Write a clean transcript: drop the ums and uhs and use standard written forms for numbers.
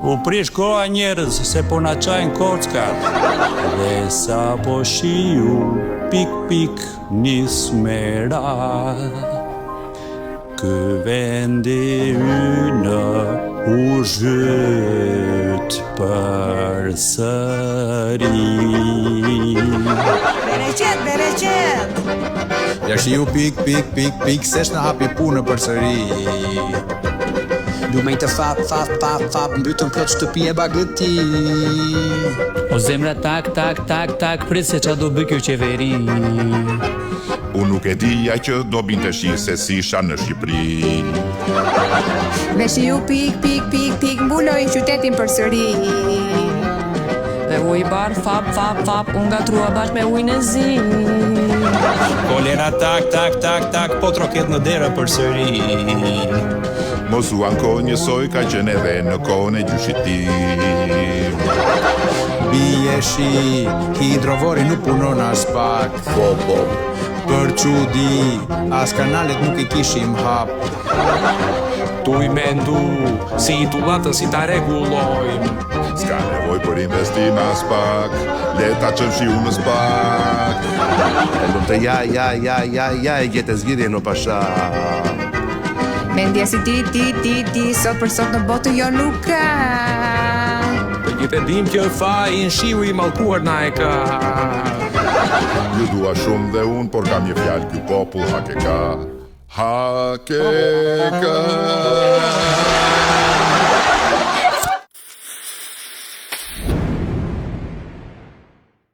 U prish koha njerëz se po na çajnë kockat. Dhe sa po shiu pik pik nis me radh. Ky vendi ynë u zhyt përsëri. Bereqet. Ja shiu pik pik pik pik sesh na hapi punë përsëri. Lumej të fap, mbytën plot shtëpi e bagëti. O zemra tak, prit se qa do bë kjo qeveri. Unë nuk e dija që do binte shi se si isha në Shqipëri. Me shiu pik, mbuloj qytetin përsëri. Dhe u I bar fap, unë gatrua bashkë me ujnë e zi. Kolera tak, po troket në derë përsëri. Mos u anko njësoj ka qenë edhe në kohën e gjyshit tim. Bie shi, hidrovori nuk punon as pak. Po. Për çudi, as kanalet nuk I kishim hap. Tu I mendu, si tullatën si ta rregullojmë. S'ka nevoj për investim as pak, leta që shiu në spak. E lumë të ja e gjete zgjidhje në pasha. Mendja si ti, sot për sot në botë jo nuk ka. Të gjithë e dim që fajin shiu I mallkuar na e ka. Ju dua shumë dhe unë, por kam një fjalë ky popull hake ka.